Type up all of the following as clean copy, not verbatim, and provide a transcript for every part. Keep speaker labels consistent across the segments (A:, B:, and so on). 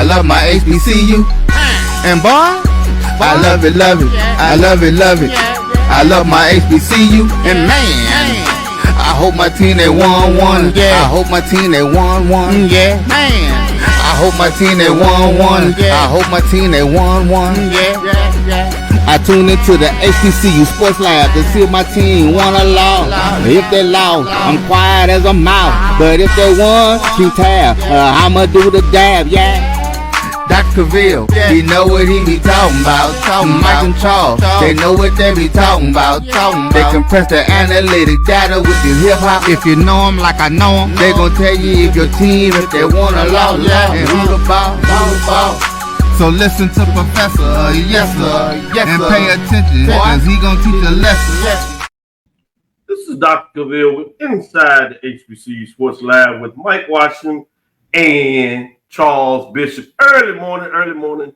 A: I love my HBCU. And boy, I love it, love it. I love it, love it. I love my HBCU. And man, I hope my team they won one. I hope my team they won one. Yeah, man. I hope my team they won one. I hope my team they won one. I tune into the HBCU Sports Lab to see if my team won or lost. If they lost, I'm quiet as a mouse. But if they won, keep tab. I'ma do the dab, yeah. Dr. Cavil, he know what he be talking about. Mike and Charles, they know what they be talking about. They compress the analytic data with the hip hop. If you know them like I know them, they gon' tell you if your team, if they won or lost, and who the ball. So listen to Professor, yes sir, and pay attention, cause he gon' teach a lesson.
B: This is Dr. Cavil with Inside the HBCU Sports Lab with Mike Washington and Charles Bishop. Early morning.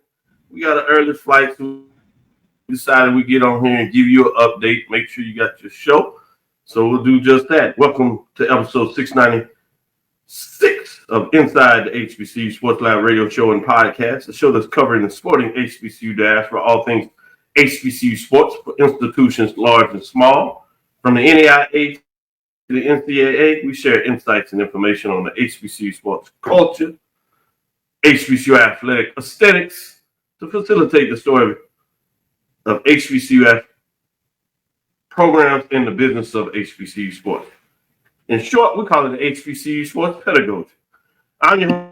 B: We got an early flight, so we decided we get on here and give you an update. Make sure you got your show. So we'll do just that. Welcome to episode 696 of Inside the HBCU Sports Lab radio show and podcast, a show that's covering the sporting HBCU diaspora, all things HBCU sports for institutions large and small. From the NAIA to the NCAA, we share insights and information on the HBCU sports culture, HBCU athletic aesthetics, to facilitate the story of HBCU programs in the business of HBCU sports. In short, we call it the HBCU sports pedagogy. I'm your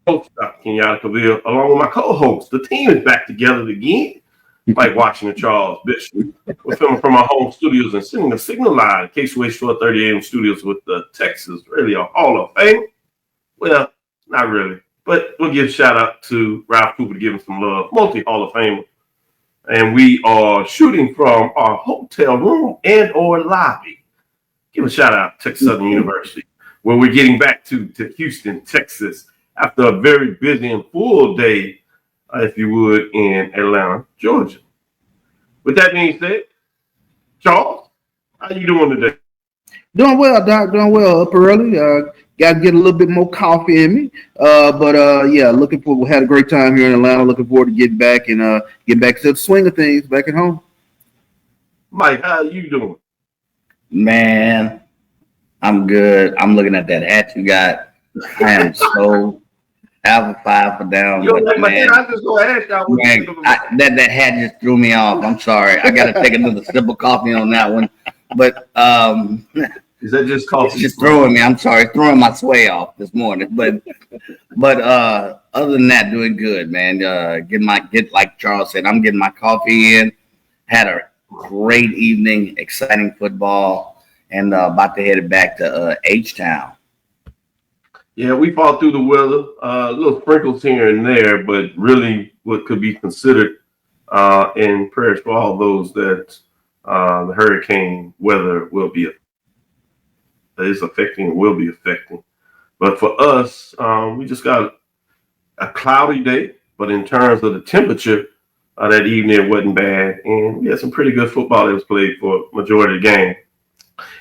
B: host, Dr. Kenyatta Cavil, along with my co-host. The team is back together again. Mike Washington, Charles Bishop. We're filming from our home studios and sending a signal live, Case-Way 1230 AM studios with the Texas Radio Hall of Fame. Well, not really, but we'll give a shout out to Ralph Cooper to give him some love, multi-Hall of Famer. And we are shooting from our hotel room and or lobby. Give a shout out to Texas Southern University, where we're getting back to Houston, Texas, after a very busy and full day, if you would, in Atlanta, Georgia. With that being said, Charles, how you doing today?
C: Doing well, Doc. Doing well. Up early. Got to get a little bit more coffee in me. Yeah, looking forward. We had a great time here in Atlanta. Looking forward to getting back and getting back to the swing of things back at home.
B: Mike, how you doing?
D: Man, I'm good. I'm looking at that hat you got. I am so Alpha 5 for down.
B: You like my hat? I just gonna ask y'all what you think of
D: that hat just threw me off. I'm sorry. I got to take another sip of coffee on that one. But
B: is that just coffee?
D: It's just throwing me. I'm sorry, throwing my sway off this morning. But other than that, doing good, man. Get like Charles said, I'm getting my coffee in. Had a great evening, exciting football, and about to head back to H-Town.
B: Yeah, we fought through the weather, little sprinkles here and there, but really what could be considered in prayers for all those that the hurricane weather will be affecting. But for us, we just got a cloudy day, but in terms of the temperature, that evening it wasn't bad, and we had some pretty good football that was played for majority of the game.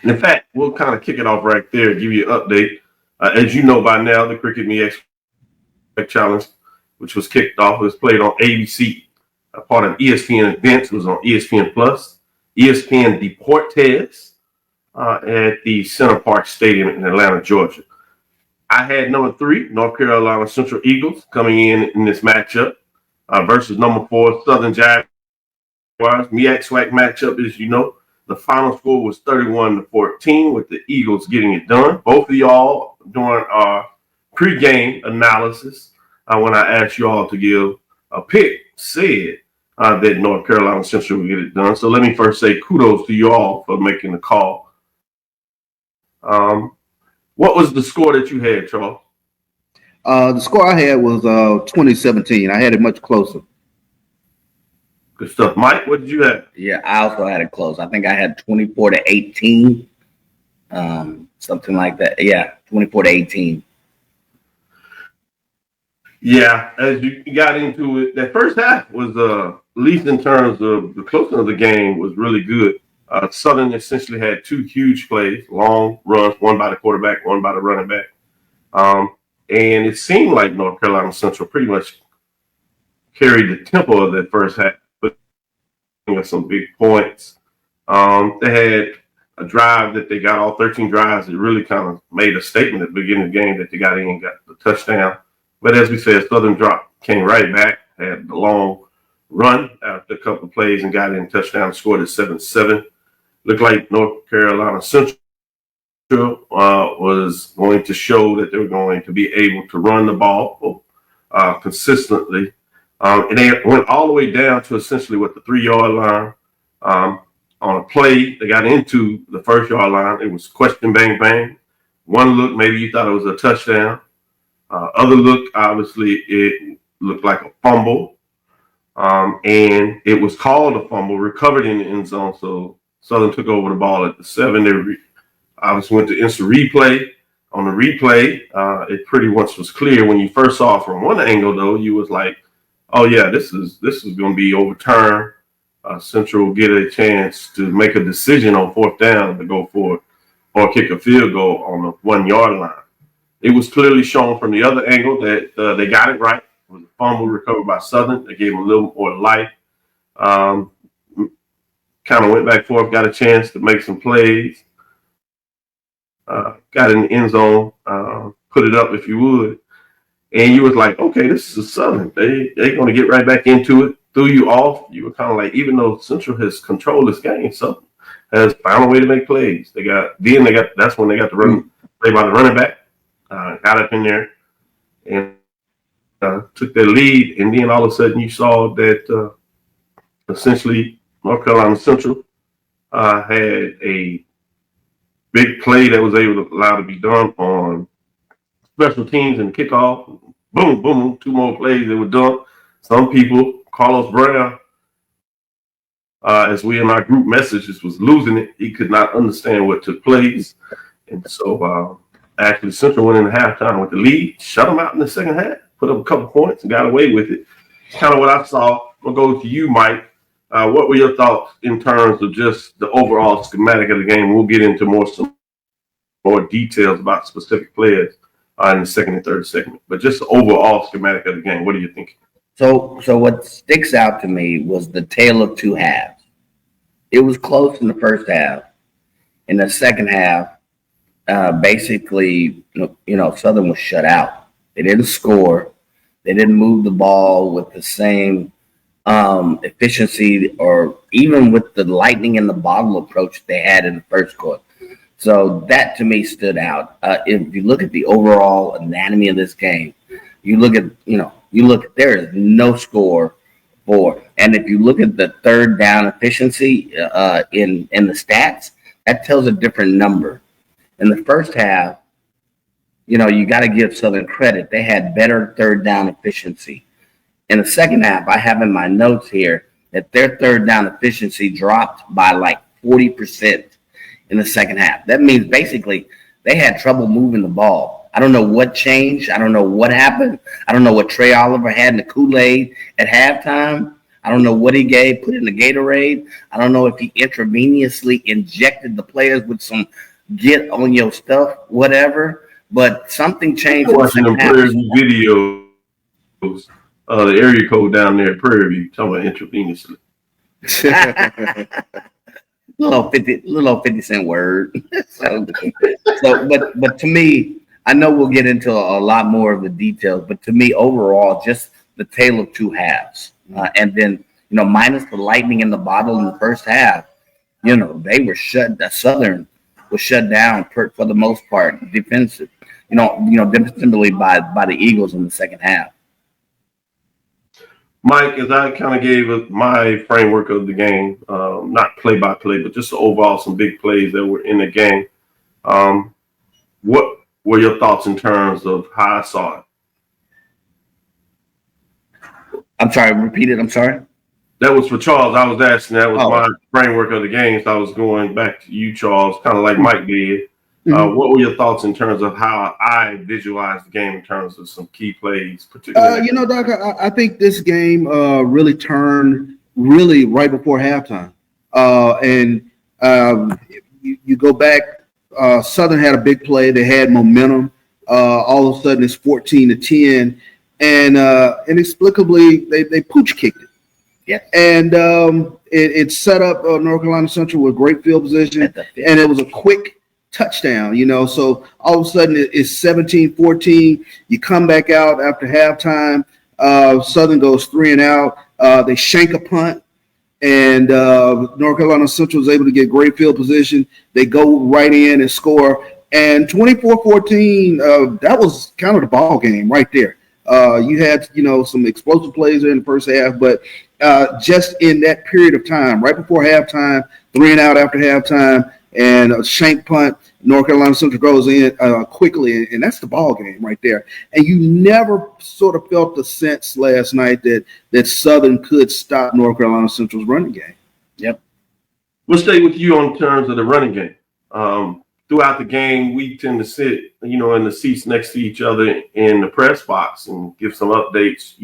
B: And in fact, we'll kind of kick it off right there, give you an update. As you know by now, the Cricket MEAC SWAC Challenge, which was kicked off, was played on ABC, a part of ESPN events. It was on ESPN Plus, ESPN Deportes at the Center Park Stadium in Atlanta, Georgia. I had number 3, North Carolina Central Eagles, coming in this matchup versus number 4, Southern Jaguars. MEAC SWAC matchup, as you know. The final score was 31-14 with the Eagles getting it done. Both of y'all during our pregame analysis, when I asked you all to give a pick, said that North Carolina Central would get it done. So let me first say kudos to you all for making the call. What was the score that you had, Charles?
C: The score I had was 2017. I had it much closer.
B: Good stuff. Mike, what did you have?
D: Yeah, I also had it close. I think I had 24-18, something like that. Yeah, 24-18.
B: Yeah, as you got into it, that first half was, at least in terms of the closeness of the game, was really good. Southern essentially had 2 huge plays, long runs, one by the quarterback, one by the running back. And it seemed like North Carolina Central pretty much carried the tempo of that first half, putting up some big points. They had a drive that they got all 13 drives. It really kind of made a statement at the beginning of the game that they got in and got the touchdown. But as we said, Southern came right back, had the long run after a couple of plays and got in touchdown, scored at 7-7. Looked like North Carolina Central was going to show that they were going to be able to run the ball consistently. And they went all the way down to essentially the 3-yard line. On a play, they got into the 1st-yard line. It was question, bang, bang. One look, maybe you thought it was a touchdown. Other look, obviously, it looked like a fumble. And it was called a fumble, recovered in the end zone. So Southern took over the ball at the 7. They obviously went to instant replay. On the replay, it pretty much was clear. When you first saw it from one angle, though, you was like, oh, yeah, this is going to be overturned. Central will get a chance to make a decision on 4th down to go for it or kick a field goal on the 1-yard line. It was clearly shown from the other angle that they got it right. It was a fumble recovered by Southern. They gave them a little more life. Kind of went back and forth, got a chance to make some plays. Got in the end zone, put it up if you would. And you was like, okay, this is Southern. They're going to get right back into it. Threw you off. You were kind of like, even though Central has controlled this game, Southern has found a way to make plays. That's when they got the run play by the running back. Got up in there and took their lead. And then all of a sudden you saw that essentially North Carolina Central had a big play that was allowed to be done on special teams and kickoff. Boom, boom, 2 more plays that were done. Some people, Carlos Brown, as we in our group messages was losing it. He could not understand what took place. And so actually Central went into halftime with the lead, shut them out in the second half, put up a couple points and got away with it. It's kind of what I saw. I'll go to you, Mike. What were your thoughts in terms of just the overall schematic of the game? We'll get into some more details about specific players in the second and third segment. But just the overall schematic of the game, what are you thinking?
D: So what sticks out to me was the tale of 2 halves. It was close in the first half. In the second half, basically, Southern was shut out. They didn't score. They didn't move the ball with the same efficiency or even with the lightning in the bottle approach they had in the first quarter. So that to me stood out. If you look at the overall anatomy of this game, you look at there is no score for, and if you look at the 3rd down efficiency in the stats, that tells a different number. In the first half, you got to give Southern credit. They had better 3rd down efficiency. In the second half, I have in my notes here that their 3rd down efficiency dropped by like 40% in the second half. That means basically they had trouble moving the ball. I don't know what changed. I don't know what happened. I don't know what Trey Oliver had in the Kool-Aid at halftime. I don't know what he put in the Gatorade. I don't know if he intravenously injected the players with some get on your stuff, whatever. But something changed.
B: Watching them Prairie View videos, the area code down there at Prairie View, talking about intravenously.
D: little 50 cent word. But to me, I know we'll get into a lot more of the details, but to me, overall, just the tale of 2 halves. And then, minus the lightning in the bottle in the first half, they were Southern was shut down for the most part, defensive, defensively by the Eagles in the second half.
B: Mike, as I kind of gave my framework of the game, not play by play, but just overall some big plays that were in the game. What were your thoughts in terms of how I saw it?
D: I'm sorry, repeat it. I'm sorry.
B: That was for Charles. I was asking. That was my framework of the game. So I was going back to you, Charles, kind of like Mike did. Mm-hmm. What were your thoughts in terms of how I visualized the game in terms of some key plays, particularly?
C: Doc, I think this game really turned right before halftime. You go back, Southern had a big play. They had momentum. All of a sudden, it's 14-10, and inexplicably they pooch kicked it.
D: Yeah,
C: and it set up North Carolina Central with great field position, and it was a quick touchdown. So all of a sudden it's 17-14. You come back out after halftime. Southern goes 3 and out. They shank a punt. And North Carolina Central is able to get great field position. They go right in and score. And 24-14, that was kind of the ball game right there. You had, some explosive plays there in the first half, but just in that period of time, right before halftime, 3 and out after halftime, and a shank punt, North Carolina Central goes in quickly, and that's the ball game right there. And you never sort of felt the sense last night that Southern could stop North Carolina Central's running game.
D: Yep.
B: We'll stay with you on terms of the running game. Throughout the game, we tend to sit, in the seats next to each other in the press box and give some updates.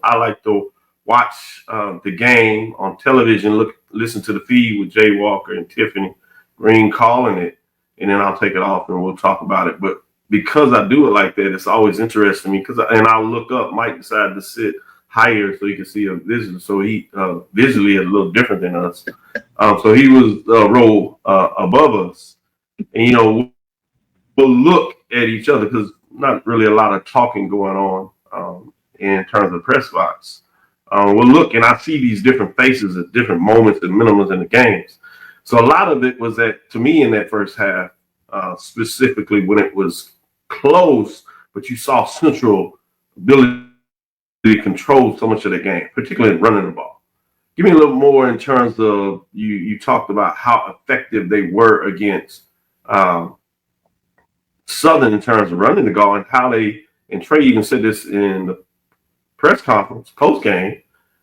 B: I like to watch the game on television, listen to the feed with Jay Walker and Tiffany Green calling it, and then I'll take it off and we'll talk about it. But because I do it like that, it's always interesting to me and I'll look up. Mike decided to sit higher so he could see a visitor. So he visually is a little different than us. So he was a row above us. And, we'll look at each other because not really a lot of talking going on in terms of press box. We'll look and I see these different faces at different moments and minimums in the games. So a lot of it was that, to me, in that first half, specifically when it was close, but you saw Central ability to control so much of the game, particularly in running the ball. Give me a little more in terms of you talked about how effective they were against Southern in terms of running the ball and how and Trey even said this in the press conference post game,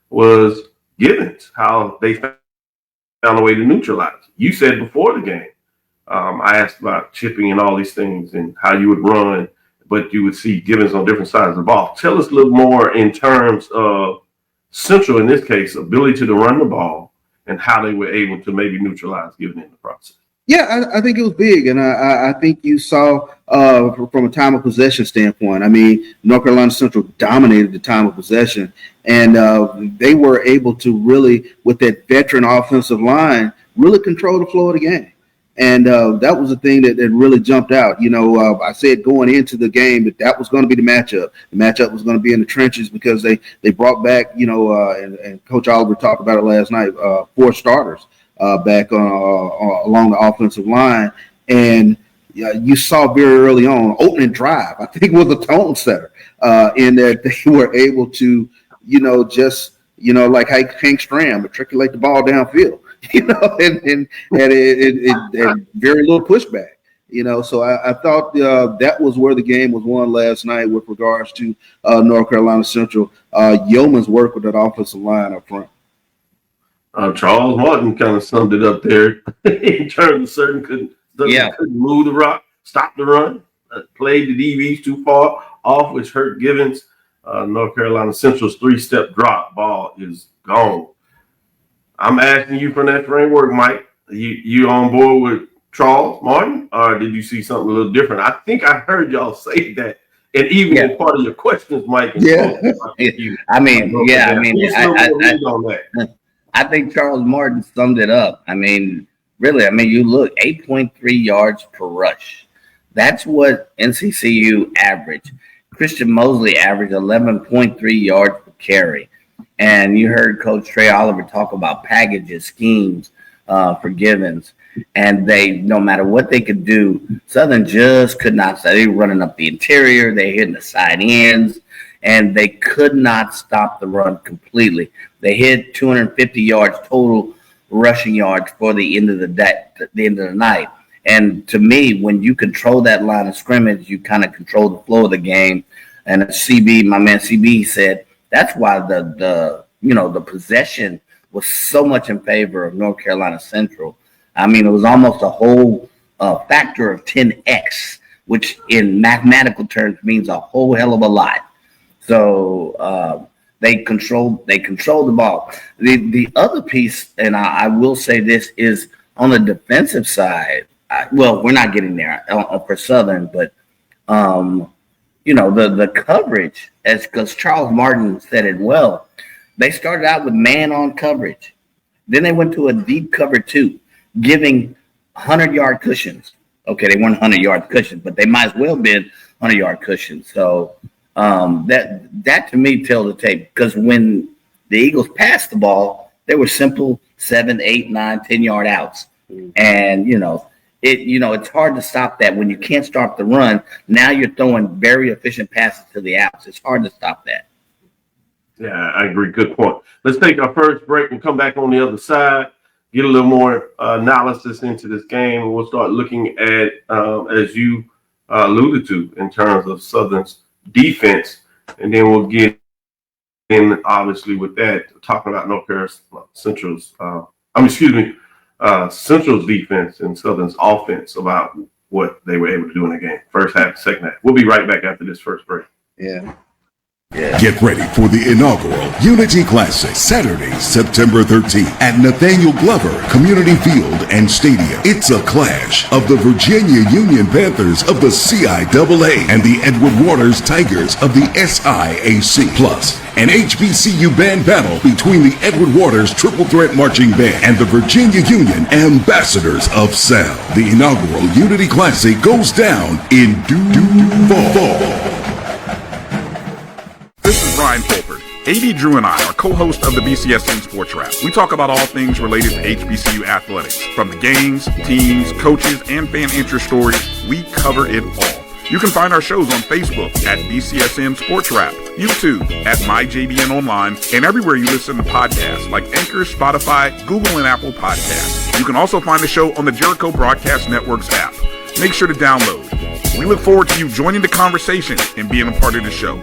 B: was Givens, how they found a way to neutralize. You said before the game, I asked about chipping and all these things and how you would run, but you would see Givens on different sides of the ball. Tell us a little more in terms of Central, in this case, ability to run the ball and how they were able to maybe neutralize Givens in the process.
C: Yeah, I think it was big, and I think you saw from a time of possession standpoint. I mean, North Carolina Central dominated the time of possession, and they were able to really, with that veteran offensive line, really control the flow of the game. And that was the thing that really jumped out. I said going into the game that was going to be the matchup. The matchup was going to be in the trenches because they brought back, and Coach Oliver talked about it last night, 4 starters back along the offensive line. And you saw very early on, opening drive, I think was a tone setter in that they were able to, like Hank Stram, matriculate the ball downfield. And very little pushback, so I thought that was where the game was won last night with regards to North Carolina Central. Yeoman's work with that offensive line up front.
B: Charles Martin kind of summed it up there in terms of Southern couldn't move the rock, stop the run, played the DBs too far off, which hurt Givens. North Carolina Central's 3-step drop ball is gone. I'm asking you from that framework, Mike. You on board with Charles Martin, or did you see something a little different? I think I heard y'all say that, and even in part of your questions, Mike.
D: I think Charles Martin summed it up. I mean, really, you look 8.3 yards per rush. That's what NCCU averaged. Christian Mosley averaged 11.3 yards per carry. And you heard Coach Trey Oliver talk about packages, schemes for Givens. And they, no matter what they could do, Southern just could not stop. They were running up the interior. They hitting the side ends. And they could not stop the run completely. They hit 250 yards total rushing yards for the end of the night. And to me, when you control that line of scrimmage, you kind of control the flow of the game. And my man CB said, that's why the possession was so much in favor of North Carolina Central. It was almost a whole factor of 10x, which in mathematical terms means a whole hell of a lot. So they controlled the ball. The other piece, and I will say this, is on the defensive side. We're not getting there for Southern, but The coverage, because Charles Martin said it well. They started out with man-on coverage. Then they went to a deep cover 2, giving 100-yard cushions. Okay, they weren't 100-yard cushions, but they might as well have been 100-yard cushions. So that to me tells the tape, because when the Eagles passed the ball, they were simple 7, 8, 9, 10-yard outs. And, it's hard to stop that. When you can't stop the run, now you're throwing very efficient passes to the outs. It's hard to stop that.
B: Yeah, I agree. Good point. Let's take our first break and come back on the other side, get a little more analysis into this game, and we'll start looking at, as you alluded to, in terms of Southern's defense, and then we'll get in, obviously, with that, talking about North Carolina Central's defense and Southern's offense, about what they were able to do in the game. First half, second half. We'll be right back after this first break.
C: Yeah.
E: Get ready for the inaugural Unity Classic, Saturday, September 13th at Nathaniel Glover Community Field and Stadium. It's a clash of the Virginia Union Panthers of the CIAA and the Edward Waters Tigers of the SIAC. Plus, an HBCU band battle between the Edward Waters Triple Threat Marching Band and the Virginia Union Ambassadors of Sound. The inaugural Unity Classic goes down in Duval.
F: This is Brian Fulford. A.D. Drew and I are co-hosts of the BCSN Sports Lab. We talk about all things related to HBCU athletics. From the games, teams, coaches, and fan interest stories, we cover it all. You can find our shows on Facebook at BCSN Sports Lab, YouTube at MyJBN Online, and everywhere you listen to podcasts like Anchor, Spotify, Google, and Apple Podcasts. You can also find the show on the Jericho Broadcast Network's app. Make sure to download. We look forward to you joining the conversation and being a part of the show.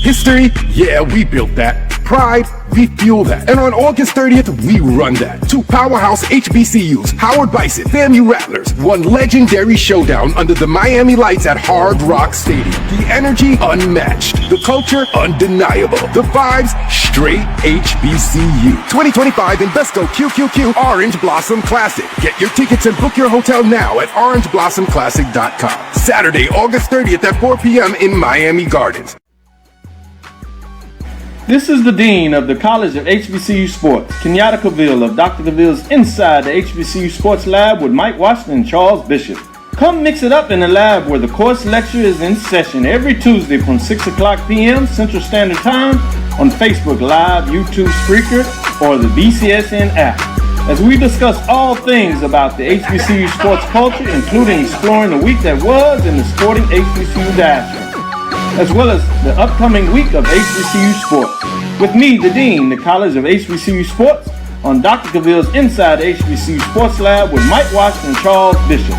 G: History? Yeah, we built that. Pride? We fuel that. And on August 30th, we run that. 2 powerhouse HBCUs, Howard Bison, FAMU Rattlers, one legendary showdown under the Miami lights at Hard Rock Stadium. The energy unmatched. The culture undeniable. The vibes straight HBCU. 2025 Invesco QQQ Orange Blossom Classic. Get your tickets and book your hotel now at orangeblossomclassic.com. Saturday, August 30th at 4 p.m. in Miami Gardens.
H: This is the Dean of the College of HBCU Sports, Kenyatta Cavil of Dr. Cavil's Inside the HBCU Sports Lab with Mike Washington and Charles Bishop. Come mix it up in the lab where the course lecture is in session every Tuesday from 6 o'clock p.m. Central Standard Time on Facebook Live, YouTube Spreaker, or the BCSN app, as we discuss all things about the HBCU sports culture, including exploring the week that was in the sporting HBCU diaspora, as well as the upcoming week of HBCU Sports. With me, the Dean, the College of HBCU Sports, on Dr. Cavil's Inside HBCU Sports Lab with Mike Washington and Charles Bishop.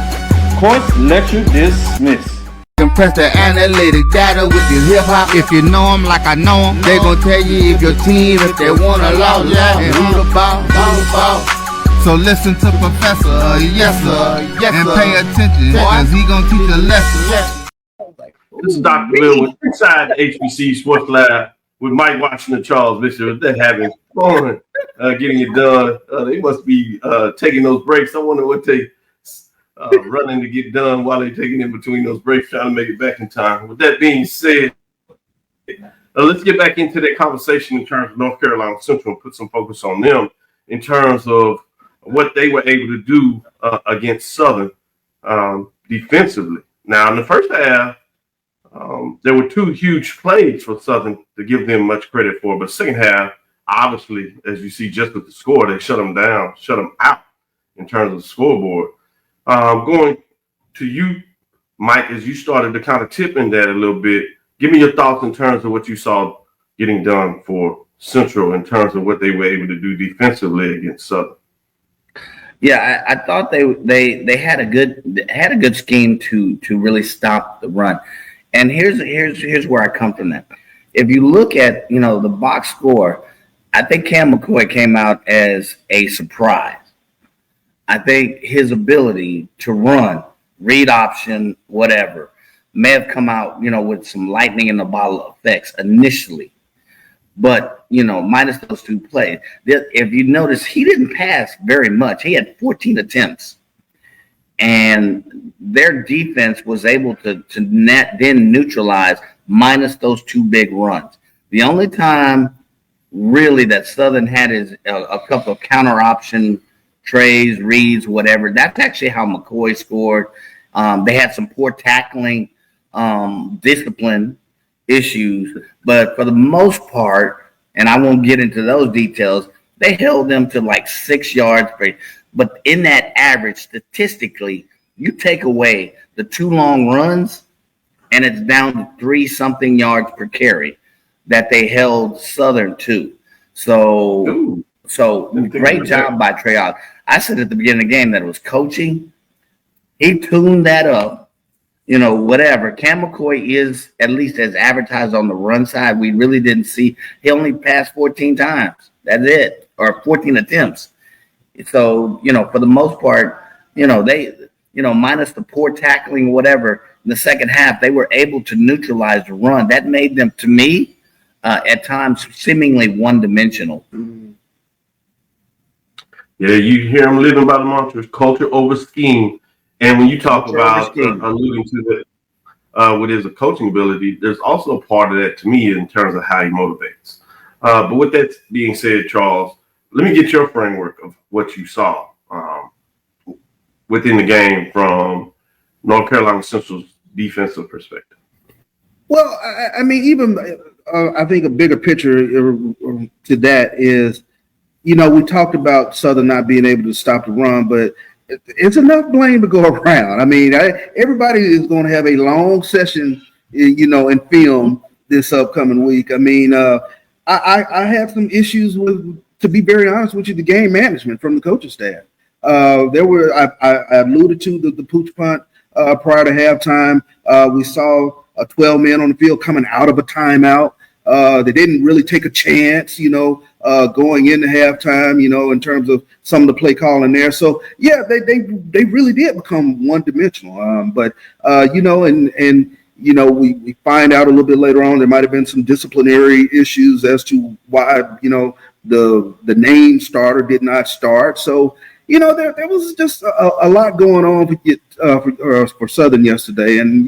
H: Course lecture dismissed.
A: Compress the analytic data with your hip-hop. If you know them like I know them, they gon' tell you if your team, if they want to lose, and who the ball. So listen to Professor, yes sir, and pay attention, cause he gon' teach a lesson.
B: This is Dr. Bill with Inside the HBCU Sports Lab with Mike Washington and Charles Bishop. They're having fun getting it done. They must be taking those breaks. I wonder what they running to get done while they're taking in between those breaks, trying to make it back in time. With that being said, let's get back into that conversation in terms of North Carolina Central and put some focus on them in terms of what they were able to do against Southern defensively. Now, in the first half, there were 2 huge plays for Southern to give them much credit for, but second half, obviously, as you see just with the score, they shut them down, shut them out in terms of the scoreboard. Going to you, Mike, as you started to kind of tip in that a little bit, give me your thoughts in terms of what you saw getting done for Central in terms of what they were able to do defensively against Southern.
D: Yeah, I thought they had a good scheme to really stop the run. And here's where I come from that. If you look at, the box score, I think Cam McCoy came out as a surprise. I think his ability to run, read option, whatever, may have come out, with some lightning in the bottle effects initially. But, minus those 2 plays, if you notice, he didn't pass very much. He had 14 attempts. and their defense was able to then neutralize minus those two big runs. The only time really that Southern had is a couple of counter option trays, reads, whatever. That's actually how McCoy scored. They had some poor tackling, discipline issues, but for the most part, and I won't get into those details, they held them to like 6 yards per. But in that average, statistically, you take away the 2 long runs, and it's down to 3-something yards per carry that they held Southern to. So great job by Trey. I said at the beginning of the game that it was coaching. He tuned that up, whatever. Cam McCoy is at least as advertised on the run side. We really didn't see. He only passed 14 times. That's it, or 14 attempts. So, for the most part, they, minus the poor tackling, whatever, in the second half, they were able to neutralize the run. That made them, to me, at times, seemingly one-dimensional.
B: Yeah, you hear them living by the mantra, culture over scheme. And when you talk about alluding to that with his coaching ability, there's also a part of that to me in terms of how he motivates. But with that being said, Charles, let me get your framework of what you saw within the game from North Carolina Central's defensive perspective.
C: Well, I mean, even I think a bigger picture to that is, we talked about Southern not being able to stop the run, but it's enough blame to go around. I mean, everybody is going to have a long session, in film this upcoming week. I mean, I have some issues with, to be very honest with you, the game management from the coaching staff. I alluded to the pooch punt prior to halftime. We saw 12 men on the field coming out of a timeout. They didn't really take a chance, going into halftime, in terms of some of the play calling there. So yeah, they really did become one-dimensional. We find out a little bit later on there might have been some disciplinary issues as to why, the name starter did not start. So, there was just a lot going on for Southern yesterday. And,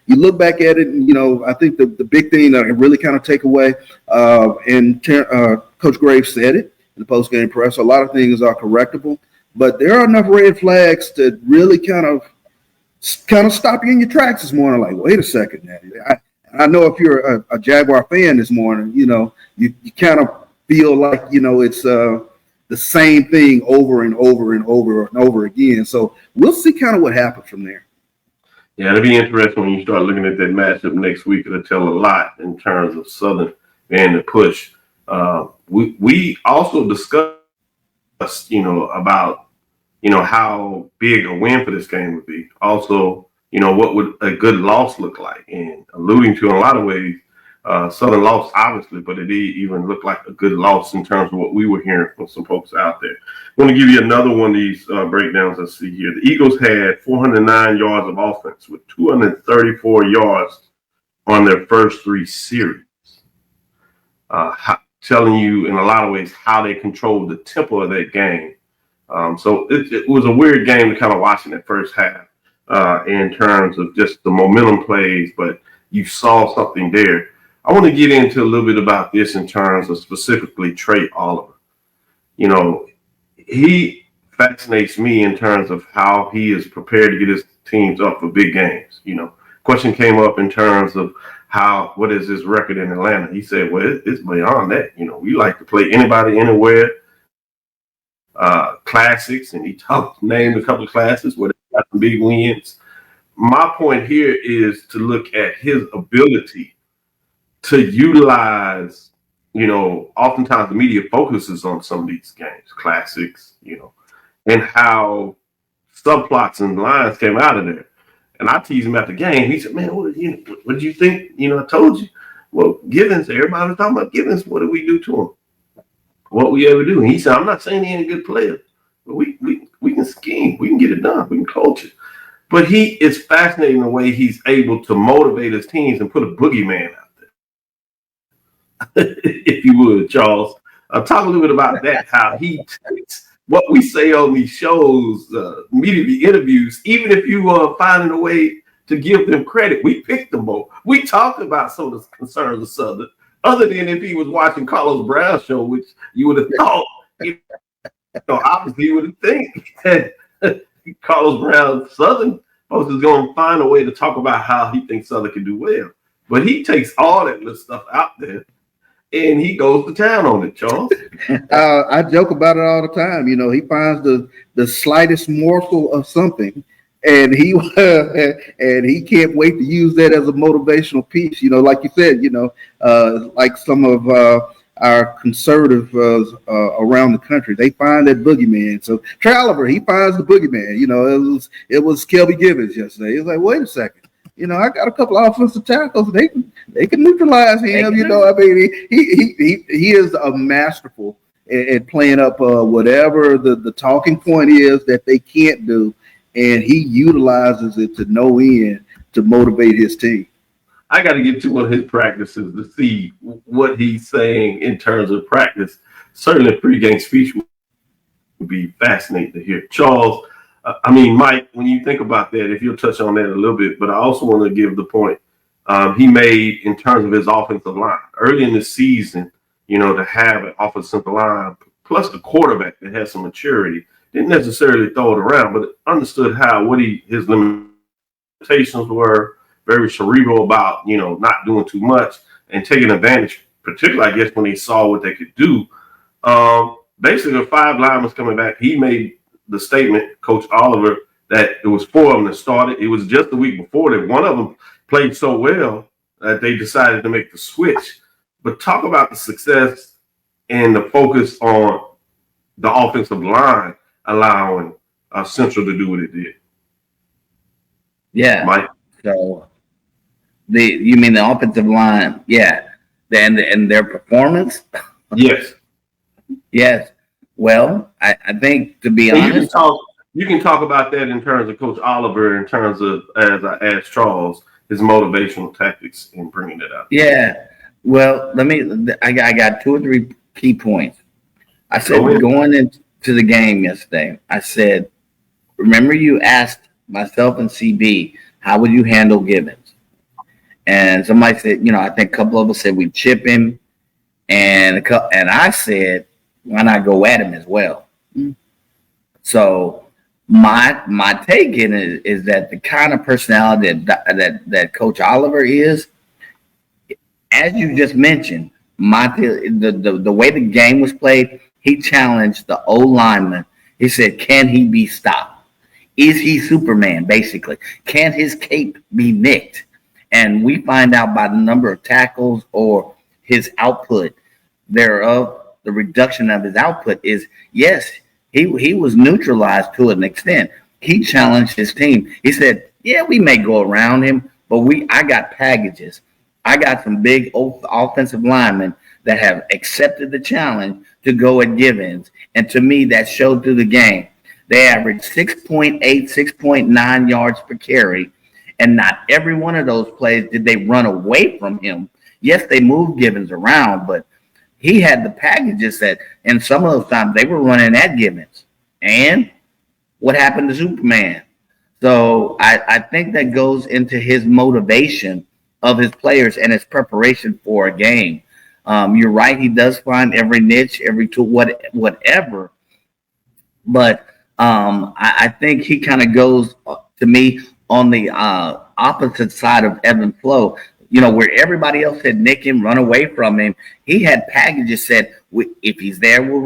C: you look back at it and, I think the big thing that I really kind of take away, and Coach Graves said it in the post-game press, a lot of things are correctable, but there are enough red flags to really kind of stop you in your tracks this morning. Like, wait a second, I know if you're a Jaguar fan this morning, you kind of feel like, it's the same thing over and over and over and over again. So we'll see kind of what happens from there.
B: Yeah, it'll be interesting when you start looking at that matchup next week. It'll tell a lot in terms of Southern being the push. We also discussed, about, how big a win for this game would be. Also, what would a good loss look like? And alluding to in a lot of ways, Southern lost, obviously, but it did even look like a good loss in terms of what we were hearing from some folks out there. I'm going to give you another one of these breakdowns. Let's see here. The Eagles had 409 yards of offense with 234 yards on their first 3 series, telling you in a lot of ways how they controlled the tempo of that game. So it was a weird game to kind of watch in that first half in terms of just the momentum plays, but you saw something there. I want to get into a little bit about this in terms of specifically Trey Oliver. He fascinates me in terms of how he is prepared to get his teams up for big games. Question came up in terms of what is his record in Atlanta? He said, well, it's beyond that. We like to play anybody, anywhere, classics, and he named a couple of classes where they got some big wins. My point here is to look at his ability to utilize, oftentimes the media focuses on some of these games, classics, and how subplots and lines came out of there. And I teased him after the game. He said, man, what did you think? I told you. Well, Givens, everybody was talking about Givens. What did we do to him? What we ever do? And he said, I'm not saying he ain't a good player, but we can scheme. We can get it done. We can coach it. But it's fascinating the way he's able to motivate his teams and put a boogeyman out there. If you would, Charles. Talk a little bit about that, how he takes what we say on these shows, media interviews, even if you are finding a way to give them credit, we picked them both. We talked about some of the concerns of Southern, other than if he was watching Carlos Brown's show, which you would have thought, obviously you would think that Carlos Brown, Southern folks is going to find a way to talk about how he thinks Southern can do well. But he takes all that little stuff out there and he goes to town on it, Charles.
C: I joke about it all the time. He finds the slightest morsel of something, and he can't wait to use that as a motivational piece. Like you said, like some of our conservative around the country, they find that boogeyman. So Trey Oliver, he finds the boogeyman. It was Kelby Givens yesterday. It's like, wait a second. I got a couple of offensive tackles. They can neutralize him. He is a masterful at playing up whatever the talking point is that they can't do, and he utilizes it to no end to motivate his team.
B: I got to get to one of his practices to see what he's saying in terms of practice. Certainly, a pregame speech would be fascinating to hear. Charles. Mike, when you think about that, if you'll touch on that a little bit, but I also want to give the point he made in terms of his offensive line. Early in the season, to have an offensive line, plus the quarterback that has some maturity, didn't necessarily throw it around, but understood what his limitations were, very cerebral about, not doing too much and taking advantage, particularly, I guess, when he saw what they could do. Basically, the 5 linemen coming back, he made the statement, Coach Oliver, that it was 4 of them that started. It was just the week before that one of them played so well that they decided to make the switch. But talk about the success and the focus on the offensive line allowing Central to do what it did.
D: Yeah,
B: Mike.
D: So you mean the offensive line? Yeah, and their performance.
B: Yes.
D: Yes. Well, I think, to be honest,
B: you can talk about that in terms of Coach Oliver, in terms of, as I asked Charles, his motivational tactics in bringing it up.
D: Yeah. Well, I got 2 or 3 key points. I said, going into the game yesterday, I said, remember you asked myself and CB, how would you handle Givens? And somebody said, I think a couple of us said we'd chip him. And I said, why not go at him as well? Mm-hmm. So my take in it is that the kind of personality that Coach Oliver is, as you just mentioned, the way the game was played, he challenged the O lineman. He said, can he be stopped? Is he Superman, basically? Can his cape be nicked? And we find out by the number of tackles or his output thereof. The reduction of his output is, yes, he was neutralized to an extent. He challenged his team. He said, yeah, we may go around him, but I got packages. I got some big offensive linemen that have accepted the challenge to go at Givens. And to me, that showed through the game. They averaged 6.8, 6.9 yards per carry. And not every one of those plays did they run away from him. Yes, they moved Givens around, but he had the packages that, and some of those times they were running at Givens. And what happened to Superman? So I think that goes into his motivation of his players and his preparation for a game. You're right. He does find every niche, every tool, whatever. But I think he kind of goes, to me, on the opposite side of Evan Flo. Where everybody else had nick him, run away from him, he had packages said, if he's there, we'll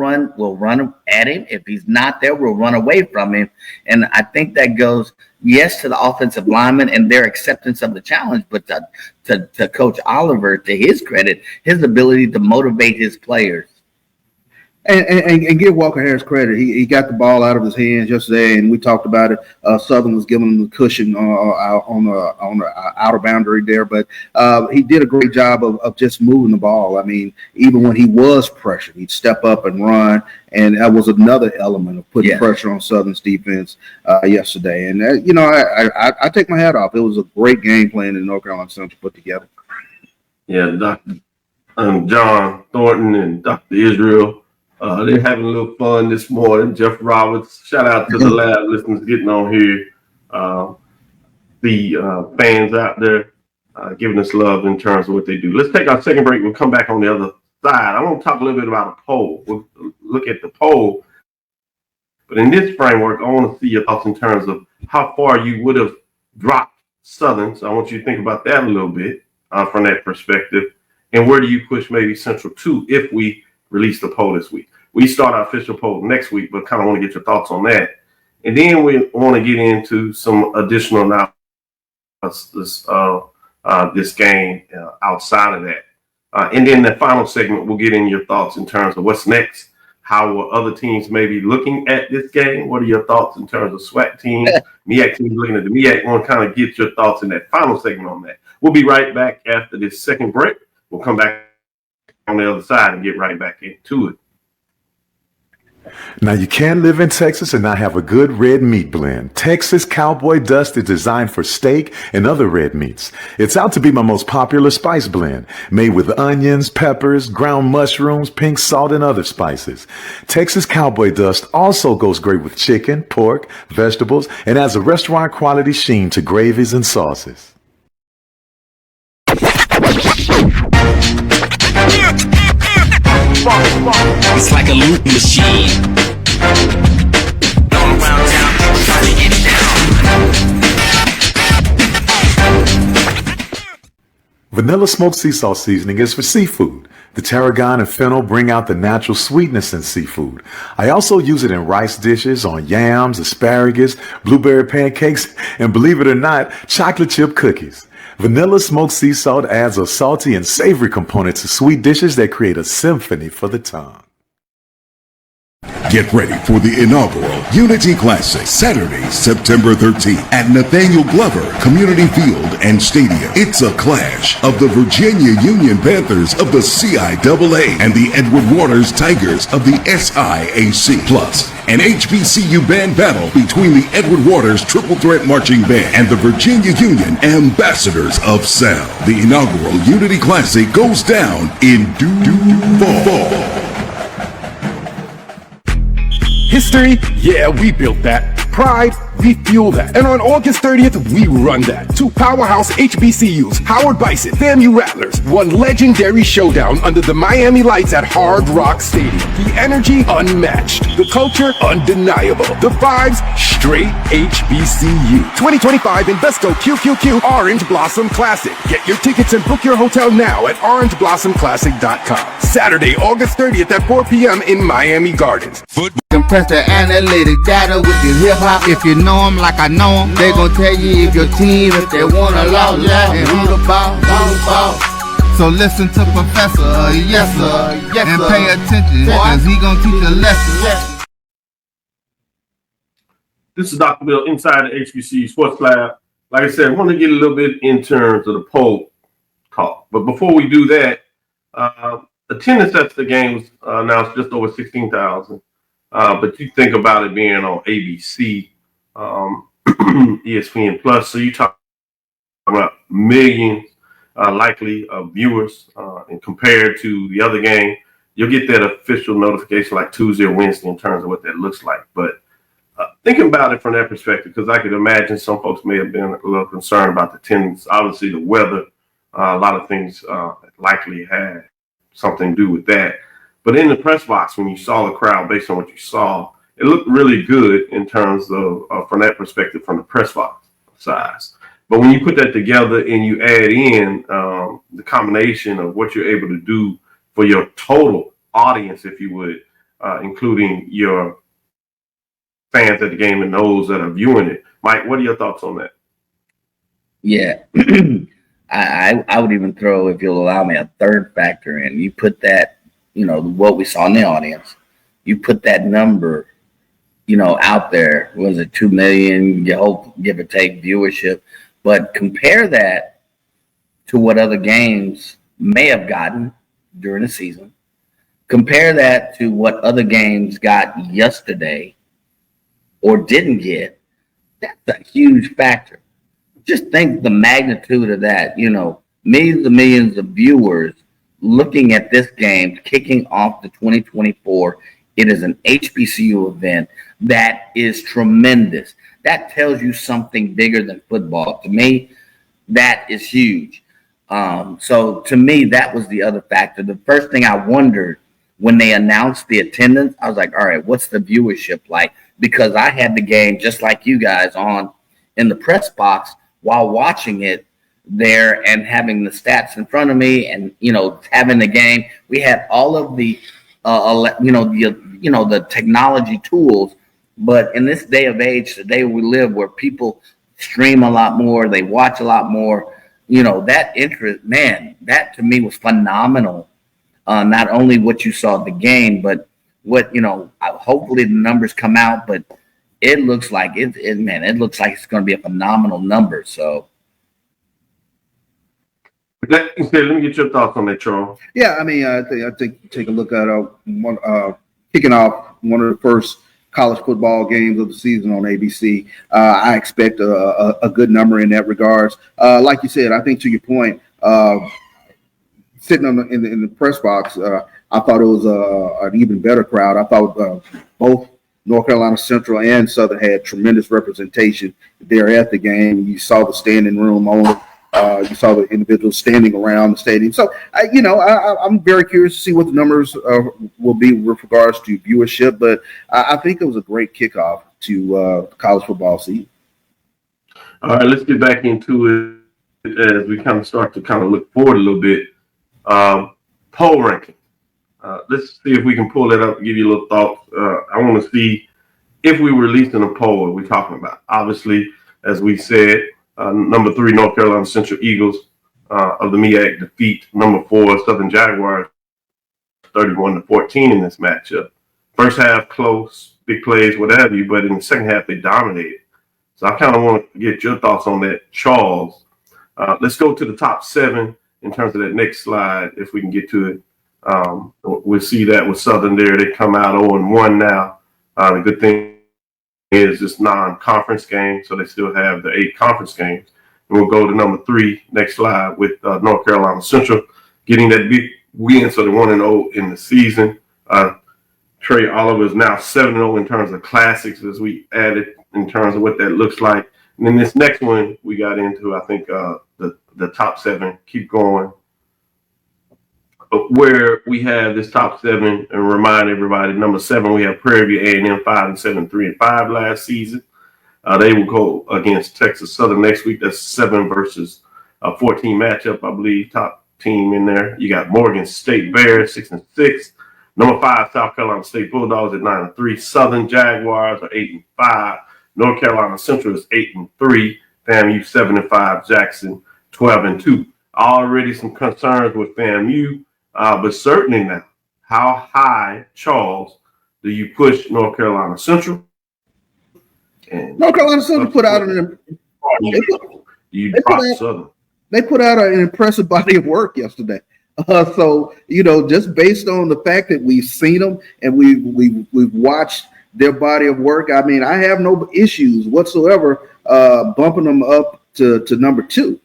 D: run at him. If he's not there, we'll run away from him. And I think that goes, yes, to the offensive lineman and their acceptance of the challenge, but to Coach Oliver, to his credit, his ability to motivate his players.
C: And give Walker Harris credit. He got the ball out of his hands yesterday, and we talked about it. Southern was giving him the cushion on the outer boundary there, but he did a great job of just moving the ball. I mean, even when he was pressured, he'd step up and run, and that was another element of putting pressure on Southern's defense yesterday. And I take my hat off. It was a great game plan that North Carolina Central put together.
B: Yeah, Dr. John Thornton and Dr. Israel. They're having a little fun this morning. Jeff Roberts, shout out to the lab listeners getting on here. The fans out there giving us love in terms of what they do. Let's take our second break. We'll come back on the other side. I want to talk a little bit about a poll. We'll look at the poll. But in this framework, I want to see your thoughts in terms of how far you would have dropped Southern. So I want you to think about that a little bit from that perspective. And where do you push maybe Central to if we release the poll this week? We start our official poll next week, but kind of want to get your thoughts on that. And then we want to get into some additional analysis this game outside of that. And then the final segment, we'll get in your thoughts in terms of what's next. How are other teams maybe looking at this game? What are your thoughts in terms of SWAC teams, MEAC teams looking at the MEAC? We want to kind of get your thoughts in that final segment on that. We'll be right back after this second break. We'll come back on the other side and get right back into it.
I: Now, you can't live in Texas and not have a good red meat blend. Texas Cowboy Dust is designed for steak and other red meats. It's out to be my most popular spice blend, made with onions, peppers, ground mushrooms, pink salt, and other spices. Texas Cowboy Dust also goes great with chicken, pork, vegetables, and adds a restaurant quality sheen to gravies and sauces.
J: It's like a loop machine. All around town, people trying to get down.
I: Vanilla smoked sea salt seasoning is for seafood. The tarragon and fennel bring out the natural sweetness in seafood. I also use it in rice dishes, on yams, asparagus, blueberry pancakes, and believe it or not, chocolate chip cookies. Vanilla smoked sea salt adds a salty and savory component to sweet dishes that create a symphony for the tongue.
E: Get ready for the inaugural Unity Classic, Saturday, September 13th at Nathaniel Glover Community Field and Stadium. It's a clash of the Virginia Union Panthers of the CIAA and the Edward Waters Tigers of the SIAC. Plus, an HBCU band battle between the Edward Waters Triple Threat Marching Band and the Virginia Union Ambassadors of Sound. The inaugural Unity Classic goes down in due fall.
G: History? Yeah, we built that. Pride? We fuel that. And on August 30th, we run that. Two powerhouse HBCUs, Howard Bison, FAMU Rattlers, one legendary showdown under the Miami lights at Hard Rock Stadium. The energy unmatched. The culture undeniable. The vibes straight HBCU. 2025 Invesco QQQ Orange Blossom Classic. Get your tickets and book your hotel now at orangeblossomclassic.com. Saturday, August 30th at 4 p.m. in Miami Gardens.
A: Compress the analytic data with your hip hop. If you know them like I know them, they gon' tell you if your team, if they wanna lose, and who the ball. So listen to Professor, yes sir, and pay attention, cause he gon' teach a lesson.
B: This is Dr. Bill inside the HBCU Sports Lab. Like I said, I want to get a little bit in terms of the poll talk. But before we do that, attendance at the game was announced just over 16,000. But you think about it being on ABC, ESPN Plus, so you talk about millions likely of viewers, and compared to the other game, you'll get that official notification like Tuesday or Wednesday in terms of what that looks like. But thinking about it from that perspective, because I could imagine some folks may have been a little concerned about the attendance. Obviously, the weather, a lot of things likely had something to do with that. But in the press box, when you saw the crowd, based on what you saw, it looked really good in terms of, from that perspective, from the press box size. But when you put that together and you add in the combination of what you're able to do for your total audience, if you would, including your fans at the game and those that are viewing it. Mike, what are your thoughts on that?
D: Yeah, I would even throw, if you'll allow me, a third factor in. You put that, what we saw in the audience, you put that number, out there. Was it 2 million? You hope, give or take, viewership. But compare that to what other games may have gotten during the season. Compare that to what other games got yesterday or didn't get. That's a huge factor. Just think the magnitude of that, millions of viewers looking at this game, kicking off the 2024, it is an HBCU event that is tremendous. That tells you something bigger than football. To me, that is huge. So to me, that was the other factor. The first thing I wondered when they announced the attendance, I was like, all right, what's the viewership like? Because I had the game just like you guys on in the press box while watching it there and having the stats in front of me and, having the game. We had all of the, the technology tools. But in this day of age, the day we live where people stream a lot more, they watch a lot more, that interest, man, that to me was phenomenal. Not only what you saw at the game, but what, hopefully the numbers come out, but it looks like it looks like it's going to be a phenomenal number. So.
B: Let me get your thoughts on that, Charles.
C: Yeah, I mean, I think take a look at kicking off one of the first college football games of the season on ABC. I expect a good number in that regards. Like you said, I think to your point, sitting in the press box, I thought it was an even better crowd. I thought both North Carolina Central and Southern had tremendous representation there at the game. You saw the standing room only. You saw the individuals standing around the stadium. So, I'm very curious to see what the numbers will be with regards to viewership. But I think it was a great kickoff to college football season.
B: All right, let's get back into it as we kind of start to kind of look forward a little bit. Poll ranking. Let's see if we can pull that up and give you a little thoughts. I want to see if we were releasing a poll, what we're talking about. Obviously, as we said, number 3, North Carolina Central Eagles of the MEAC defeat number 4, Southern Jaguars, 31-14 in this matchup. First half close, big plays, whatever you, but in the second half they dominated. So I kind of want to get your thoughts on that, Charles. Let's go to the top 7 in terms of that next slide, if we can get to it. We'll see that with Southern there. They come out 0-1 now. The good thing is this non-conference game, so they still have the 8 conference games. And we'll go to number 3, next slide, with North Carolina Central getting that big win, so they're 1-0 in the season. Trey Oliver is now 7-0 in terms of classics, as we added in terms of what that looks like. And then this next one we got into, I think the top 7, keep going, where we have this top 7, and remind everybody, number 7, we have Prairie View A&M 5-7, 3-5 last season. They will go against Texas Southern next week. That's 7 versus 14 matchup, I believe. Top team in there. You got Morgan State Bears 6-6. Number 5, South Carolina State Bulldogs at 9-3. Southern Jaguars are 8-5. North Carolina Central is 8-3. FAMU 7-5. Jackson 12-2. Already some concerns with FAMU. But certainly now, how high, Charles, do you push North Carolina Central? And
C: North Carolina Central put out They put out an impressive body of work yesterday. So just based on the fact that we've seen them and we've watched their body of work, I mean, I have no issues whatsoever bumping them up to number 2.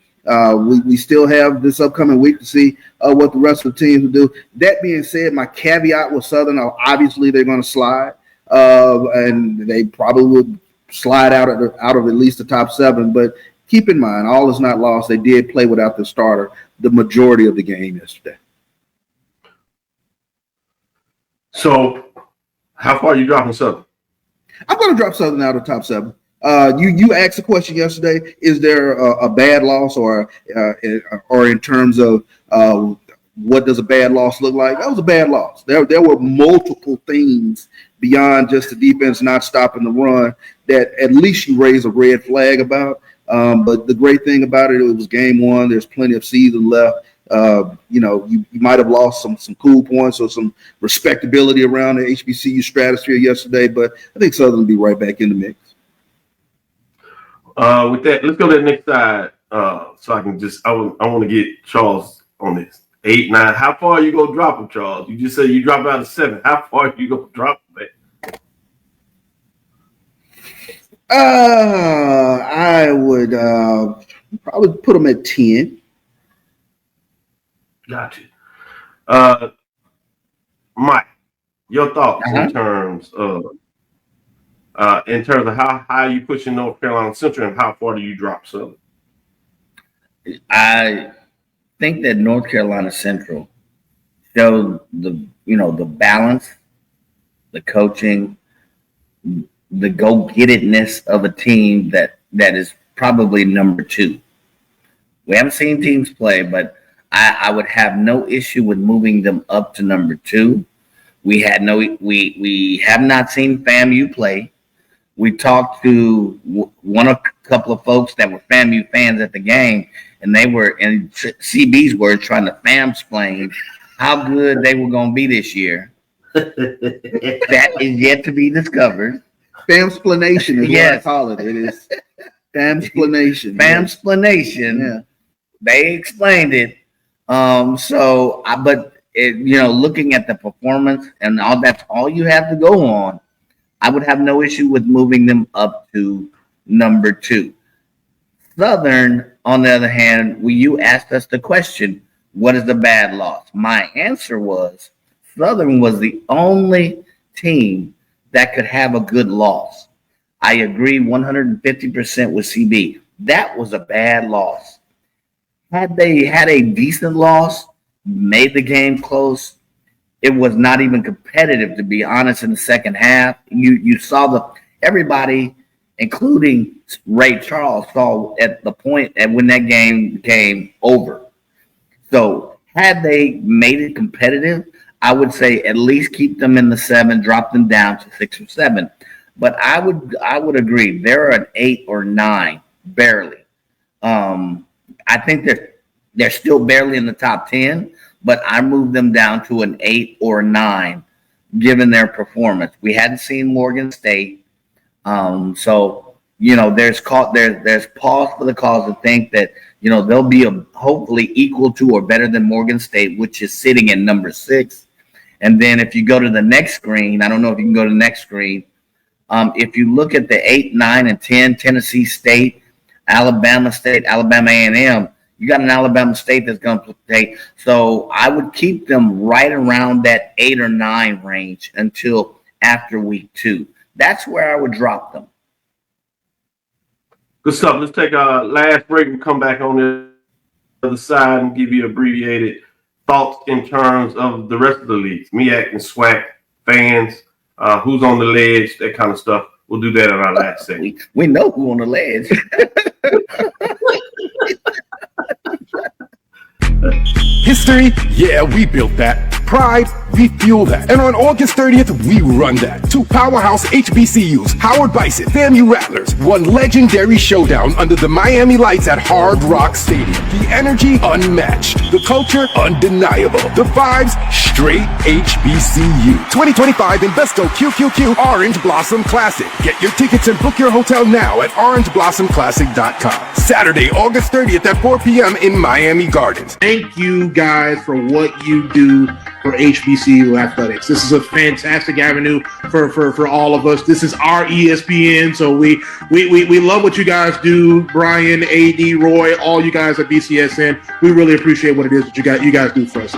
C: We still have this upcoming week to see what the rest of the teams will do. That being said, my caveat with Southern, obviously they're going to slide, and they probably will slide out of at least the top 7. But keep in mind, all is not lost. They did play without the starter the majority of the game yesterday.
B: So, how far are you dropping Southern?
C: I'm going to drop Southern out of the top 7. You asked a question yesterday: is there a bad loss, or in terms of what does a bad loss look like? That was a bad loss. There were multiple things beyond just the defense not stopping the run that at least you raise a red flag about. But the great thing about it was game 1. There's plenty of season left. You might have lost some cool points or some respectability around the HBCU stratosphere yesterday, but I think Southern will be right back in the mix.
B: With that, let's go to the next side. So I can I want to get Charles on this. 8, 9. How far are you gonna drop him, Charles? You just said you drop out of 7. How far are you gonna drop him?
C: I would probably put him at 10.
B: Gotcha. Mike, your thoughts in terms of how high you pushing North Carolina Central and how far do you drop Southern?
D: I think that North Carolina Central showed the balance, the coaching, the go-get-itness of a team that is probably number 2. We haven't seen teams play, but I would have no issue with moving them up to number 2. We have not seen FAMU play. We talked to a couple of folks that were FAMU fans at the game, and they were, in CB's words, trying to fam-splain how good they were going to be this year. That is yet to be discovered.
C: Famsplanation is what I call it. It is famsplanation.
D: Famsplanation. Yeah. They explained it. Looking at the performance and all, that's all you have to go on. I would have no issue with moving them up to number 2. Southern, on the other hand, you asked us the question, what is the bad loss? My answer was Southern was the only team that could have a good loss. I agree 150% with CB. That was a bad loss. Had they had a decent loss, made the game close, it was not even competitive, to be honest, in the second half. You saw everybody, including Ray Charles, saw at the point at when that game became over. So had they made it competitive, I would say at least keep them in the 7, drop them down to 6 or 7. But I would agree they're an 8 or 9, barely. I think they're still barely in the top 10, but I moved them down to an 8 or 9, given their performance. We hadn't seen Morgan State, there's pause for the cause to think that they'll be hopefully equal to or better than Morgan State, which is sitting at number 6. And then if you go to the next screen, I don't know if you can go to the next screen. If you look at the 8, 9, and 10, Tennessee State, Alabama A&M, you got an Alabama State that's going to play. So I would keep them right around that 8 or 9 range until after week 2. That's where I would drop them.
B: Good stuff. Let's take our last break and come back on the other side and give you abbreviated thoughts in terms of the rest of the leagues, MEAC and SWAC fans, who's on the ledge, that kind of stuff. We'll do that in our last segment.
D: We know who on the ledge.
G: History? Yeah, we built that. Pride? We fuel that. And on August 30th, we run that. 2 powerhouse HBCUs, Howard Bison, FAMU Rattlers, one legendary showdown under the Miami lights at Hard Rock Stadium. The energy unmatched. The culture undeniable. The vibes straight HBCU. 2025 Invesco QQQ Orange Blossom Classic. Get your tickets and book your hotel now at orangeblossomclassic.com. Saturday, August 30th at 4 p.m. in Miami Gardens.
K: Thank you guys for what you do for HBCU athletics. This is a fantastic avenue for all of us. This is our ESPN, so we love what you guys do. Brian, AD, Roy, all you guys at BCSN. We really appreciate what it is that you guys do for us.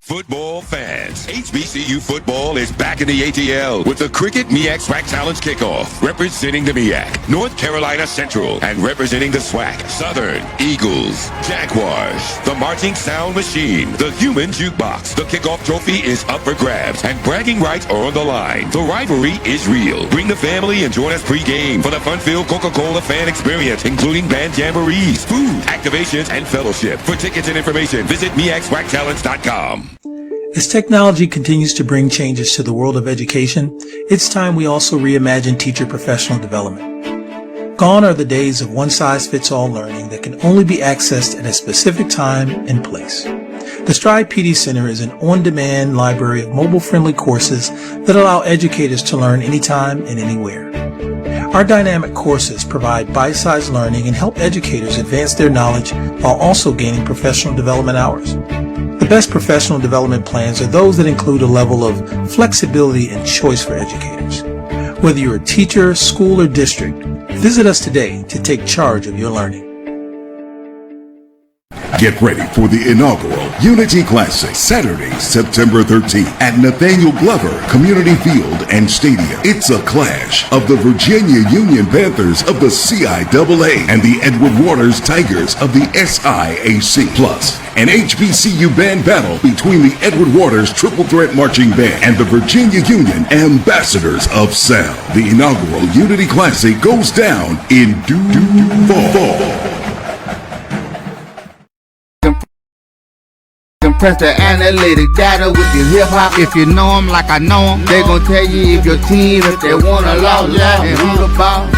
L: Football fans, HBCU football is back in the ATL with the Cricket MEAC SWAC Challenge Kickoff. Representing the MEAC, North Carolina Central, and representing the SWAC, Southern Eagles, Jaguars, the Marching Sound Machine, the Human Jukebox. The kickoff trophy is up for grabs, and bragging rights are on the line. The rivalry is real. Bring the family and join us pre-game for the fun-filled Coca-Cola fan experience, including band jamborees, food, activations, and fellowship. For tickets and information, visit MEACSWACChallenge.com.
M: As technology continues to bring changes to the world of education, it's time we also reimagine teacher professional development. Gone are the days of one-size-fits-all learning that can only be accessed at a specific time and place. The Stride PD Center is an on-demand library of mobile-friendly courses that allow educators to learn anytime and anywhere. Our dynamic courses provide bite-sized learning and help educators advance their knowledge while also gaining professional development hours. The best professional development plans are those that include a level of flexibility and choice for educators. Whether you're a teacher, school, or district, visit us today to take charge of your learning.
E: Get ready for the inaugural Unity Classic, Saturday, September 13th at Nathaniel Glover Community Field and Stadium. It's a clash of the Virginia Union Panthers of the CIAA and the Edward Waters Tigers of the SIAC. Plus, an HBCU band battle between the Edward Waters Triple Threat Marching Band and the Virginia Union Ambassadors of Sound. The inaugural Unity Classic goes down in due fall.
A: Compress the analytic data with your hip hop. If you know them like I know them, they gon' tell you if your team, if they wanna lose, and who the ball.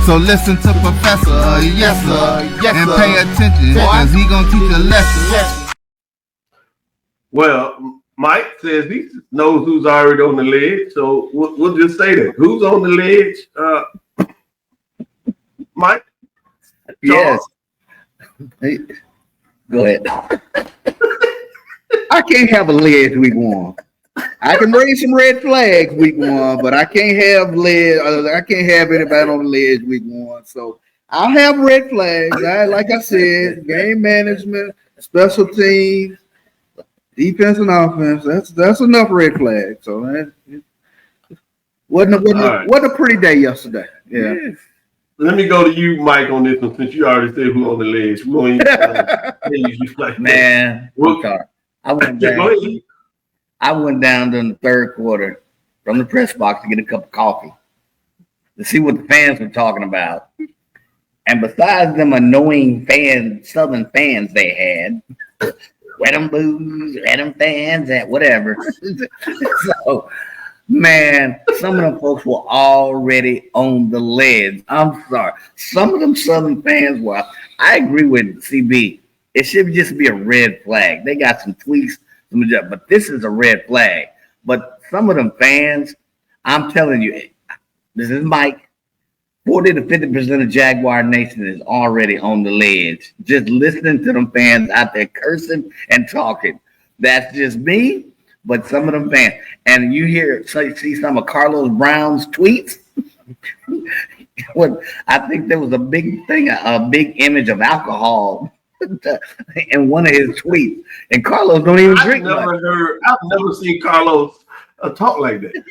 A: So listen to Professor, yes sir, and pay attention, cause he gon' teach a lesson.
B: Well, Mike says he knows who's already on the ledge, so we'll just say that. Who's on the ledge? Mike?
D: Yes. Hey, go ahead.
C: I can't have a ledge week one. I can raise some red flags week one, but I can't have I can't have anybody on the ledge week one. So I'll have red flags. Like I said, game management, special teams, defense and offense. That's enough red flags. So that wasn't a pretty day yesterday. Yeah.
B: Let me go to you, Mike, on this one, since you already said who on the ledge.
D: Man, I went down during the third quarter from the press box to get a cup of coffee to see what the fans were talking about. And besides them annoying Southern fans they had, let them booze, let them fans, and whatever. So, man, some of them folks were already on the ledge. I'm sorry. Some of them Southern fans were. I agree with CB. It should just be a red flag. They got some tweaks, but this is a red flag. But some of them fans, I'm telling you, this is Mike. 40 to 50% of Jaguar Nation is already on the ledge. Just listening to them fans out there cursing and talking. That's just me. But some of them fans, and you see some of Carlos Brown's tweets. I think there was a big thing, a big image of alcohol in one of his tweets. And Carlos don't even drink much.
B: I've never seen Carlos talk like that.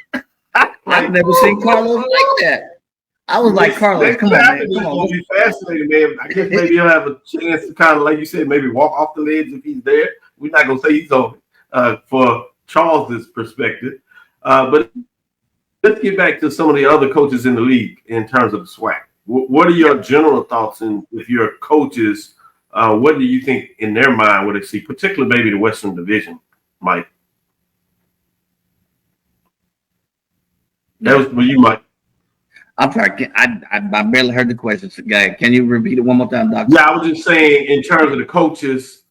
D: I've never seen Carlos like that. I was like, Carlos, come on, man.
B: It's going to be fascinating, man. I guess maybe he'll have a chance to kind of, like you said, maybe walk off the ledge if he's there. We're not going to say he's on for Charles's perspective. But let's get back to some of the other coaches in the league in terms of the SWAC. What are your general thoughts with your coaches? What do you think in their mind what they see, particularly maybe the Western Division, Mike? That was for you, Mike.
D: I'm sorry. I barely heard the question. Can you repeat it one more time, Doctor?
B: Yeah, I was just saying in terms of the coaches,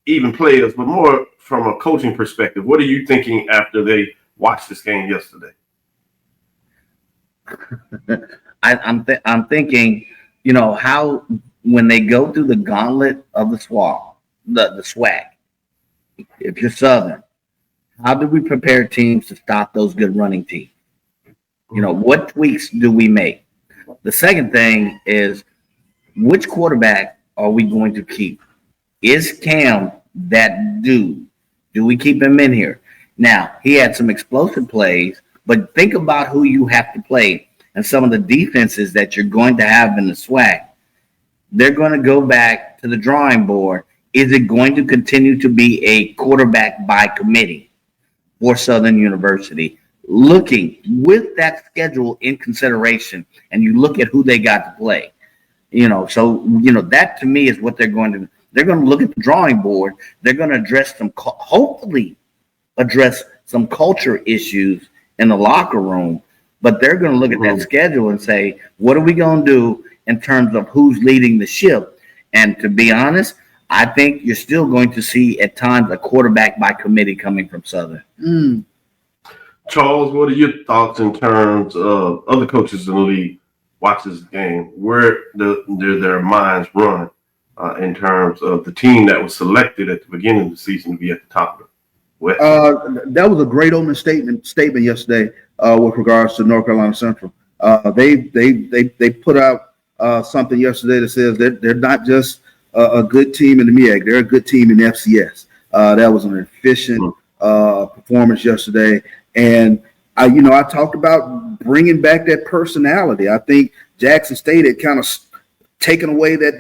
B: even players, but more from a coaching perspective. What are you thinking after they watched this game yesterday?
D: I'm thinking, how when they go through the gauntlet of the SWAC, the SWAC, if you're Southern, how do we prepare teams to stop those good running teams? What tweaks do we make? The second thing is, which quarterback are we going to keep? Is Cam that dude? Do we keep him in here? Now, he had some explosive plays, but think about who you have to play and some of the defenses that you're going to have in the SWAC. They're going to go back to the drawing board. Is it going to continue to be a quarterback by committee for Southern University? Looking with that schedule in consideration, and you look at who they got to play, that to me is what they're going to do. They're going to look at the drawing board. They're going to hopefully address some culture issues in the locker room, but they're going to look at that schedule and say, what are we going to do in terms of who's leading the ship? And to be honest, I think you're still going to see at times a quarterback by committee coming from Southern.
B: Charles, what are your thoughts in terms of other coaches in the league watch this game? Where do their minds run in terms of the team that was selected at the beginning of the season to be at the top of the West?
C: That was a great opening statement yesterday with regards to North Carolina Central. They put out something yesterday that says that they're not just a good team in the MEAC, they're a good team in the FCS. That was an efficient performance yesterday, and I talked about bringing back that personality. I think Jackson State had kind of taken away that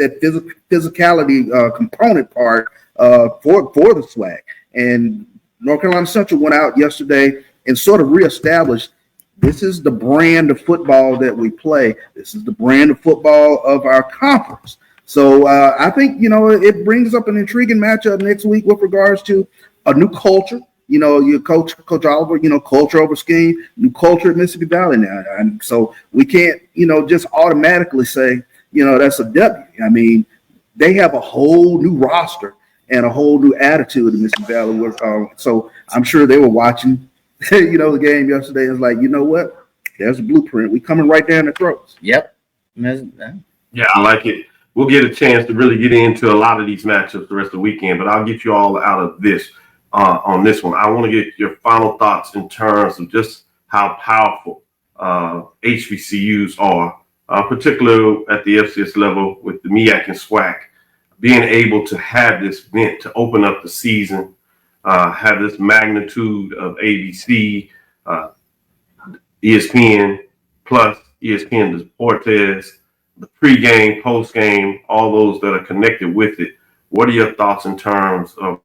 C: physicality component part for the SWAC, and North Carolina Central went out yesterday and sort of reestablished, this is the brand of football that we play. This is the brand of football of our conference. So I think, it brings up an intriguing matchup next week with regards to a new culture. Your Coach Oliver, culture over scheme, new culture at Mississippi Valley now. And so we can't, just automatically say, that's a W. I mean, they have a whole new roster and a whole new attitude in Mississippi Valley. So I'm sure they were watching, the game yesterday. It's like, you know what? There's a blueprint. We coming right down their throats.
D: Yep.
B: Yeah, I like it. We'll get a chance to really get into a lot of these matchups the rest of the weekend, but I'll get you all out of this on this one. I want to get your final thoughts in terms of just how powerful HBCUs are, particularly at the FCS level with the MEAC and SWAC, being able to have this event to open up the season, have this magnitude of ABC, ESPN plus ESPN Deportes, the pregame, postgame, all those that are connected with it. What are your thoughts in terms of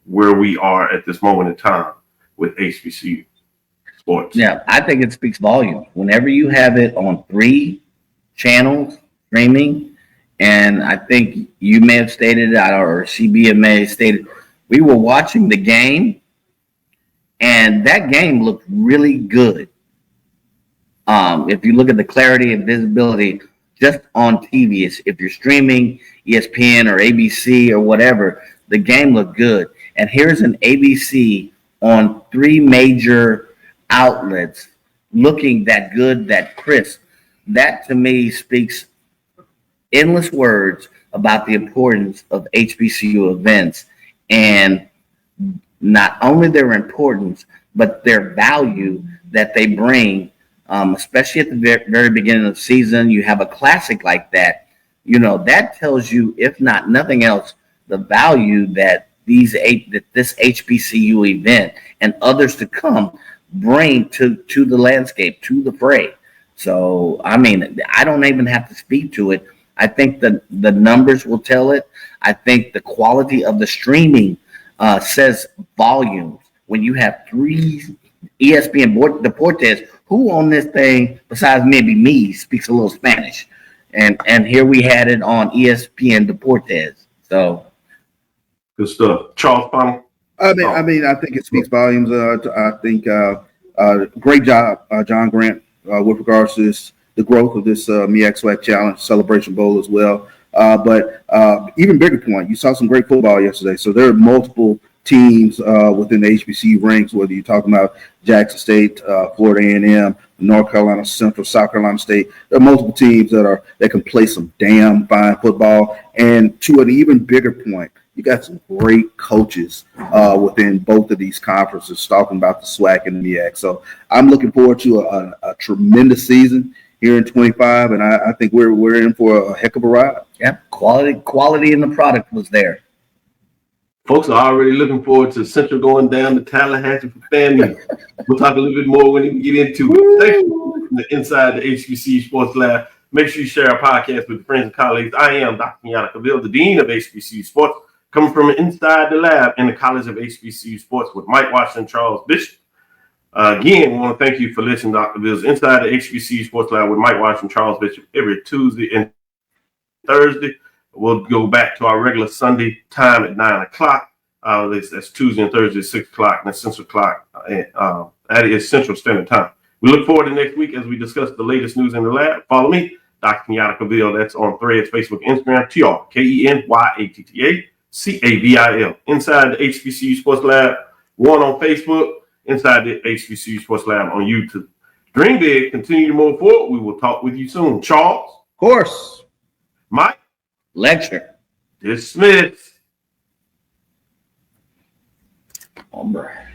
B: where we are at this moment in time with HBCU sports?
D: Yeah, I think it speaks volumes. Whenever you have it on 3 channels streaming, and I think you may have stated that, or CBMA stated, we were watching the game, and that game looked really good. If you look at the clarity and visibility just on TV, if you're streaming ESPN or ABC or whatever, the game looked good. And here's an ABC on 3 major outlets looking that good, that crisp. That to me speaks endless words about the importance of HBCU events, and not only their importance, but their value that they bring, especially at the very beginning of the season. You have a classic like that, that tells you, if not nothing else, the value that this HBCU event and others to come bring to the landscape, to the fray. So, I mean, I don't even have to speak to it. I think the numbers will tell it. I think the quality of the streaming says volumes. When you have 3 ESPN Deportes, who on this thing, besides maybe me, speaks a little Spanish? And here we had it on ESPN Deportes. So
B: good stuff. Charles Funnel?
C: I think it speaks volumes. I think great job, John Grant, with regards to the growth of this MEAC SWAC Challenge Celebration Bowl as well. But even bigger point, you saw some great football yesterday. So there are multiple teams within the HBCU ranks, whether you're talking about Jackson State, Florida A&M, North Carolina Central, South Carolina State. There are multiple teams that can play some damn fine football. And to an even bigger point, you got some great coaches within both of these conferences talking about the SWAC and the MEAC. So I'm looking forward to a tremendous season here in 25, and I think we're in for a heck of a ride.
D: Yeah, quality in the product was there.
B: Folks are already looking forward to Central going down to Tallahassee for family. We'll talk a little bit more when we get into it. Thank you from the inside the HBCU Sports Lab. Make sure you share our podcast with friends and colleagues. I am Dr. Kenyatta Cavil, the Dean of HBCU Sports, coming from inside the lab in the College of HBCU Sports with Mike Washington, Charles Bishop. Again, we want to thank you for listening to Dr. Cavill's Inside the HBCU Sports Lab with Mike Washington, Charles Bishop every Tuesday and Thursday. We'll go back to our regular Sunday time at 9 o'clock. That's Tuesday and Thursday at 6 o'clock, and that's Central clock. That is Central Standard Time. We look forward to next week as we discuss the latest news in the lab. Follow me, Dr. Kenyatta Cavil. That's on Threads, Facebook, Instagram, TRKENYATTACAVIL. Inside the HBCU Sports Lab, 1 on Facebook, Inside the HBCU Sports Lab on YouTube. Dream big, continue to move forward. We will talk with you soon. Charles?
C: Of course.
B: Mike?
D: Lecture.
B: Dismissed.
H: All right.